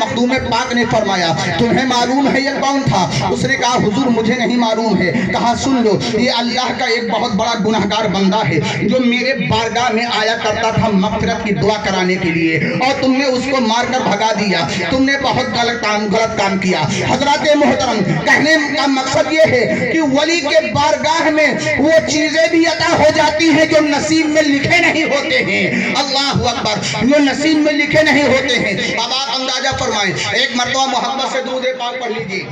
मखदूम पाक ने फरमाया तुम्हें मालूम है ये कौन था? उसने कहा हुजूर मुझे नहीं मालूम है। कहा सुन लो ये अल्लाह का एक बहुत बड़ा गुनाहगार बंदा है जो मेरे बारगाह में आया करता था मग़फ़िरत की दुआ कराने के लिए, और तुमने उसको मारकर भगा दिया। तुमने बहुत गलत काम किया। हज़रात मोहतरम, कहने का मकसद ये है कि वली के बारगाह में वो चीजें भी अता हो जाती हैं जो नसीब में लिखे नहीं होते हैं। अल्लाह अकबर, जो नसीब में लिखे नहीं होते हैं। अब आप अंदाजा फरमाएं, एक मरतबा मोहब्बत से दुरूद पाक पढ़ लीजिए।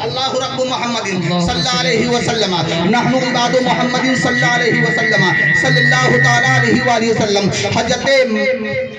अल्लाहु रब्बु मुहम्मदिन सल्लल्लाहु अलैहि वसल्लम नहनु इबादु मुहम्मदिन सल्लल्लाहु अलैहि वसल्लम सल्लल्लाहु तआला अलैहि वसल्लम। हज़रत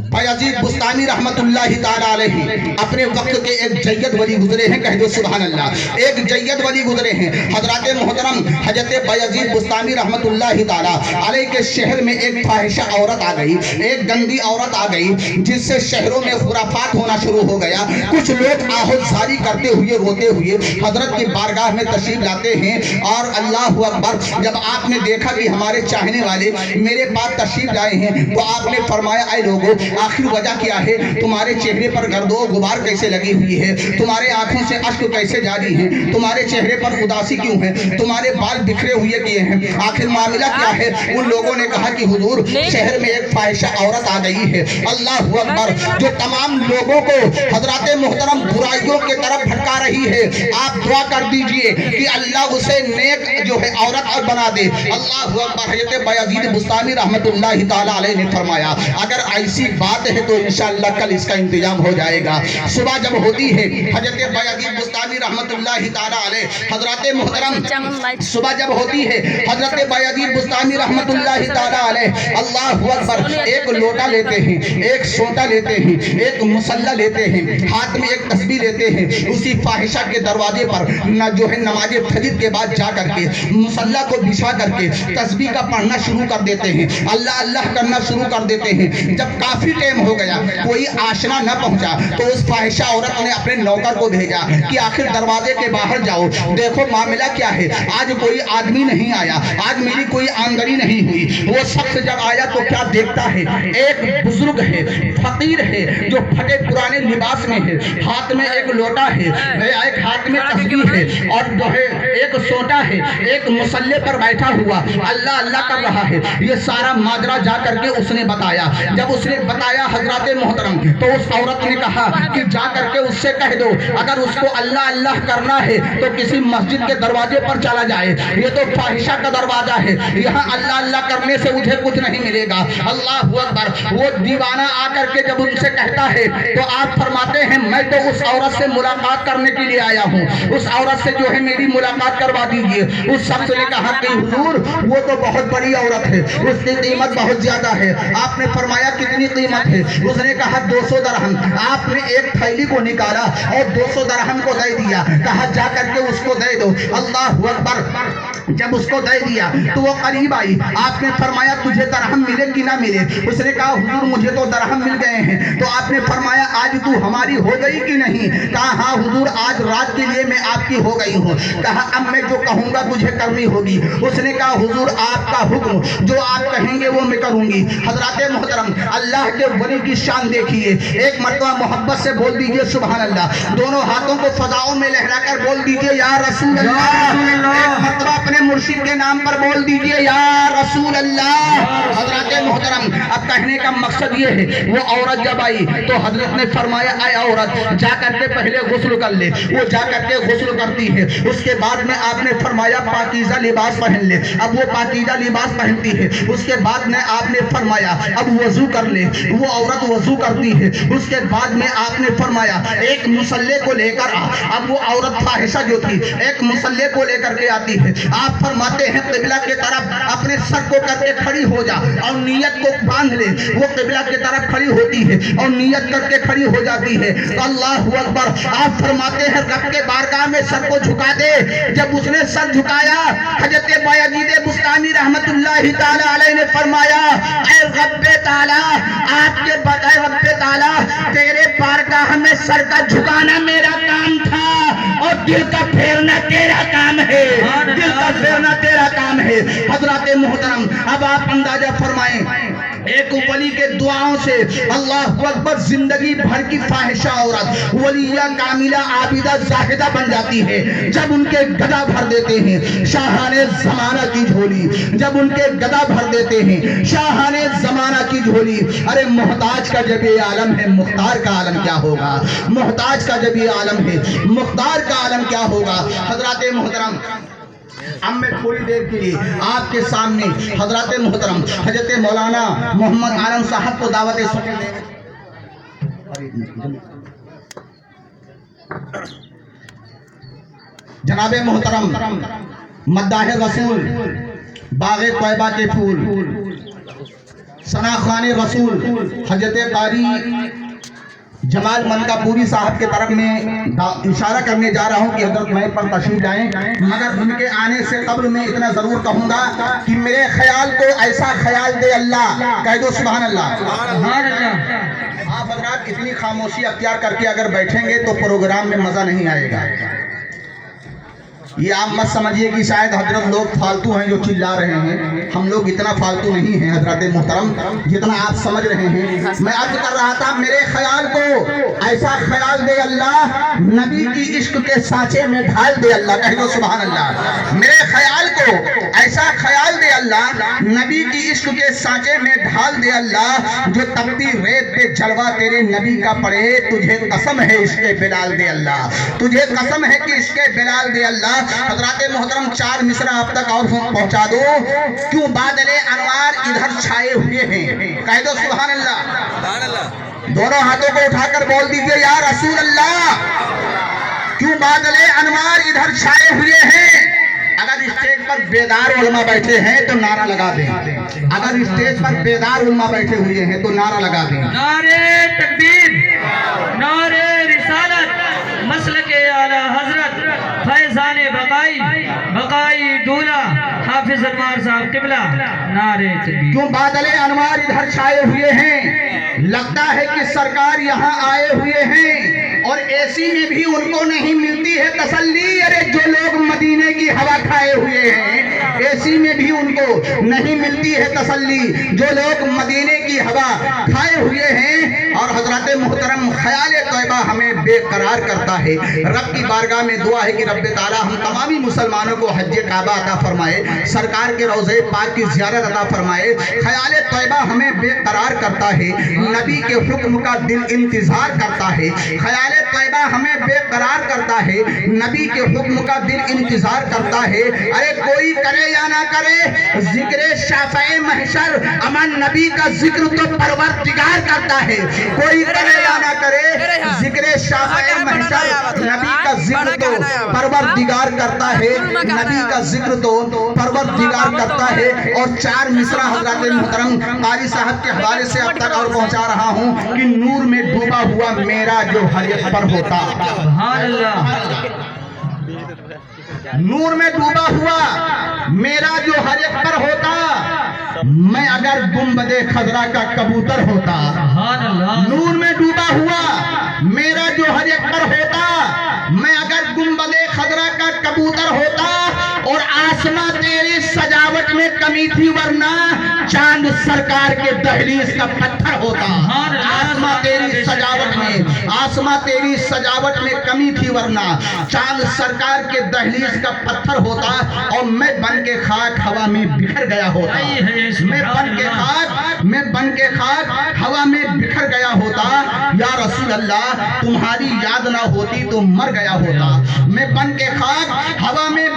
बायजीद बुस्तामी रहमतुल्लाहि ताला अलैहि अपने वक्त के एक जय्यद वली गुजरे हैं। कह दो सुभान अल्लाह। एक जय्यद वली गुजरे हैं। हजरत मोहतरम हजरत बायजीद बुस्तामी रहमतुल्लाहि ताला अलैहि के शहर में एक फाहिशा औरत आ गई, एक गंदी औरत आ गई, जिससे शहरों में खुराफात होना शुरू हो गया। कुछ लोग आहुजारी करते हुए रोते हुए हजरत की बारगाह में तशरीफ लाते हैं, और अल्लाह अकबर, जब आपने देखा कि हमारे चाहने वाले मेरे पास तशरीफ लाए हैं तो आपने फरमाया ऐ लोगों, आखिर वजह क्या है? तुम्हारे चेहरे पर गर्दो गुबार कैसे लगी हुई है? तुम्हारे आंखों से अश्क कैसे जारी हैं? तुम्हारे चेहरे पर उदासी क्यों है? तुम्हारे बाल बिखरे हुए किए हैं? आखिर मामला क्या है? उन लोगों ने कहा कि हुजूर शहर में एक फाहिशा औरत आ गई है। अल्लाह अकबर, जो तमाम लोगों को हजरत मोहतरम बुराइयों की तरफ भटका रही है। आप दुआ कर दीजिए कि अल्लाह उसे नेक जो है औरत और बना दे। अल्लाह अकबर। हज़रत बायजीद बुस्तामी रहमतुल्लाहि ताला अलैहि ने फरमाया अगर ऐसी बात है तो इंशाअल्लाह कल इसका इंतजाम हो जाएगा। सुबह जब होती है हज़रत बायजीद बुस्तामी रहमतुल्लाहि ताला अलैहि, हज़रत मोहतरम सुबह जब होती है हज़रत बायजीद बुस्तामी रहमतुल्लाहि ताला अलैहि अल्लाह अकबर, एक लोटा लेते हैं, एक सोटा लेते हैं, एक मुसल्ला लेते हैं, हाथ में एक तस्बीह लेते हैं। उसी फाहिशा के दरवाजे पर न जो है नमाज फजर के बाद जा करके मुसल्ला को बिछा करके तस्बीह का पढ़ना शुरू कर देते हैं, अल्लाह अल्लाह करना शुरू कर देते हैं। जब काफी टाइम हो गया, कोई आशना न पहुंचा, तो उस फाहिशा औरत ने अपने नौकर को भेजा कि आखिर दरवाजे के बाहर जाओ, देखो मामला क्या है। आज कोई आदमी नहीं आया, आज मेरी कोई आमदनी नहीं हुई। वो शख्स जब आया तो क्या देखता है, एक बुजुर्ग है, फकीर है, जो फटे पुराने लिबास में है, हाथ में एक लोटा है, एक हाथ में तस्बीह है, और जो है एक सोटा है, एक मुसल्ले पर बैठा हुआ अल्लाह अल्लाह कर रहा है। ये सारा माजरा जा करके उसने बताया। जब उसने बताया हजरत मोहतरम, तो उस औरत ने कहा कि जा करके उससे कह दो अगर उसको अल्लाह अल्लाह करना है तो किसी मस्जिद के दरवाजे पर चला जाए। ये तो फाहिशा का दरवाजा है, यहाँ अल्लाह अल्लाह करने से उसे कुछ नहीं मिलेगा। अल्लाह अकबर। वो दीवाना आकर के जब उनसे कहता है तो आप फरमाते हैं मैं तो उस औरत से मुलाकात करने के लिए आया हूँ, उस औरत से जो है मेरी मुलाकात करवा दीजिए। उस शख्स ने कहा कि हुजूर वो तो बहुत बड़ी औरत है, उसकी कीमत बहुत ज्यादा है। आपने फरमाया कितनी कीमत है? उसने कहा 200 दरहम। आपने एक थैली को निकाला और 200 दरहम को दे दिया, कहा जा करके उसको दे दो। अल्लाह अकबर। जब उसको दे दिया तो वो करीब आई। आपने फरमाया तुझे दरहम मिले कि ना मिले? उसने कहा हुजूर मुझे तो दरहम मिल गए हैं। तो आपने फरमाया आज तू हमारी हो गई कि नहीं? कहा हाँ हुजूर आज रात के लिए मैं आपकी हो गई हूँ। कहा अब मैं जो कहूँगा तुझे करनी होगी। उसने कहा हुजूर आपका हुक्म, जो आप कहेंगे वो मैं करूँगी। हजरत मोहतरम अल्लाह के वली की शान देखिए। एक मरतबा मोहब्बत से बोल दीजिए सुभान अल्लाह। दोनों हाथों को फजाओं में लहराकर बोल दीजिए या रसूल अल्लाह। एक मरतबा अपने मुर्शिद के नाम पर बोल दीजिए या रसूल अल्लाह। हजरत मोहतरम अब कहने का मकसद ये है, वो औरत जब आई तो हजरत ने फरमाया ऐ औरत जा करके पहले गुस्ल कर ले। वो जा करके गुस्ल करती है। उसके बाद में आपने फरमाया पाकीज़ा लिबास पहन ले। अब वो पाकीज़ा लिबास पहनती है। उसके बाद में आपने फरमाया अब वजू कर ले। वो औरत वजू करती है। उसके बाद में आपने फरमाया एक मुसल्ले को लेकर आ। अब वो औरत फाहिशा जो थी एक मुसल्ले को लेकर के आती है। आप फरमाते हैं क़िबला के तरफ अपने सर को करके खड़ी हो जा और नियत को बांध ले। वो क़िबला के तरफ खड़ी होती है और नियत करके खड़ी हो जाती है। अल्लाहु अकबर। आप फरमाते हैं रब के बारगाह में सर को झुका दे। जब उसने सर झुकाया हज़रत बायजीद बुस्तामी रहमतुल्लाहि ताला अलैहि ने फरमाया ऐ रब्बे ताला, आपके बताए रब्बे ताला तेरे बारगाह में सर का झुकाना मेरा काम था और दिल का फेरना तेरा काम है। दिल का फेरना तेरा काम है। हजरत मोहतरम अब आप अंदाजा फरमाएं ایک ولی کے دعاؤں سے اللہ اکبر زندگی بھر کی فاحشہ عورت ولیہ کاملہ عابدہ زاہدہ بن جاتی ہے جب ان کے گدا بھر دیتے ہیں شاہان زمانہ کی جھولی، جب ان کے گدا بھر دیتے ہیں شاہان زمانہ کی جھولی۔ ارے محتاج کا جب یہ عالم ہے مختار کا عالم کیا ہوگا؟ محتاج کا جب یہ عالم ہے مختار کا عالم کیا ہوگا؟ حضرات محترم، اب میں تھوڑی دیر کے لیے آپ کے سامنے حضرات محترم حضرت مولانا محمد عالم صاحب کو دعوت سنت دیں۔ جناب محترم مداح رسول، باغ طیبہ کے پھول، ثنا خوان رسول حضرت قاری جمال منکا پوری صاحب کے طرف میں اشارہ کرنے جا رہا ہوں کہ حضرت میں پر تشریف لائیں، مگر ان کے آنے سے قبل میں اتنا ضرور کہوں گا کہ میرے خیال کو ایسا خیال دے اللہ، کہہ دو سبحان اللہ۔ آپ حضرات اتنی خاموشی اختیار کر کے اگر بیٹھیں گے تو پروگرام میں مزہ نہیں آئے گا۔ یہ آپ مت سمجھیے کہ شاید حضرت لوگ فالتو ہیں جو چلا رہے ہیں، ہم لوگ اتنا فالتو نہیں ہیں حضرات محترم جتنا آپ سمجھ رہے ہیں۔ میں عرض کر رہا تھا میرے خیال کو ایسا خیال دے اللہ، نبی کی عشق کے سانچے میں ڈھال دے اللہ، کہہ دو سبحان اللہ۔ میرے خیال کو ایسا خیال دے اللہ، نبی کی عشق کے سانچے میں ڈھال دے اللہ، جو تپتی ریت پہ جلوہ تیرے نبی کا پڑے، تجھے قسم ہے عشق بلال دے اللہ، تجھے قسم ہے کہ عشق بلال دے اللہ۔ حضرات محترم 4 مصرع اب تک اور پہنچا دو۔ کیوں بادل انوار ادھر چھائے ہوئے ہیں، کہہ دو سبحان اللہ۔ دونوں ہاتھوں کو اٹھا کر بول دیجئے یا رسول اللہ، کیوں بادل انوار ادھر چھائے ہوئے ہیں؟ اگر اسٹیج پر بیدار علماء بیٹھے ہیں تو نعرہ لگا دیں، اگر اسٹیج پر بیدار علماء بیٹھے ہوئے ہیں تو نعرہ لگا دیں۔ نعرہ تکبیر، نعرہ رسالت، مسلک اعلی حضرت فیضان بقائی، بقائی دولہ حافظ انوار صاحب قبلہ، نعرہ تکبیر۔ کیوں بادل انوار ادھر چھائے ہوئے ہیں؟ لگتا ہے کہ سرکار یہاں آئے ہوئے ہیں اور اے سی میں بھی ان کو نہیں ملتی ہے تسلی۔ ارے جو لوگ مدینے کی ہوا کھائے ہوئے ہیں اے سی میں بھی ان کو نہیں ملتی ہے تسلی، جو لوگ مدینے کی ہوا کھائے ہوئے ہیں۔ اور حضرات محترم خیال طیبہ ہمیں بے قرار کرتا ہے۔ رب کی بارگاہ میں دعا ہے کہ رب تعالی ہم تمامی مسلمانوں کو حج کعبہ عطا فرمائے، سرکار کے روضہ پاک کی زیارت عطا فرمائے۔ خیال طیبہ ہمیں بے قرار کرتا ہے، نبی کے حکم کا دل انتظار کرتا ہے۔ خیال طیبہ ہمیں بے قرار کرتا ہے، نبی کے حکم کا دل انتظار کرتا ہے۔ ارے کوئی کرے یا نہ کرے ذکر شافع محشر، امن نبی کا ذکر تو پروردگار کرتا ہے۔ کوئی کرے یا نہ کرے ذکر شافع محشر، نبی کا ذکر تو پروردگار کرتا ہے، نبی کا ذکر تو پروردگار کرتا ہے۔ اور 4 مصرع حضرات محترم قاری صاحب کے حوالے سے اب تک اور پہنچا رہا ہوں کہ نور میں ڈوبا ہوا میرا جو ہر ایک پر ہوتا، سبحان اللہ، نور میں ڈوبا ہوا میرا جو ہر ایک پر ہوتا، میں اگر گنبد خضرا کا کبوتر ہوتا۔ سبحان اللہ، نور میں ڈوبا ہوا میرا جو ہر ایک پر ہوتا، میں اگر گنبد خضرا کا کبوتر ہوتا۔ اور آسماں تیری سجاوٹ میں کمی تھی ورنہ چاند سرکار کے دہلیز کا پتھر ہوتا۔ آسماں تیری سجاوٹ میں، آسماں تیری سجاوٹ میں کمی تھی ورنہ چاند سرکار کے دہلیز کا پتھر ہوتا۔ اور میں بن کے خاک ہوا میں بکھر گیا ہوتا، میں بن کے خاک ہوا میں بکھر گیا ہوتا۔ یا رسول اللہ تمہاری یاد نہ ہوتی تو مر گیا ہوتا۔ میں بن کے خاک ہوا میں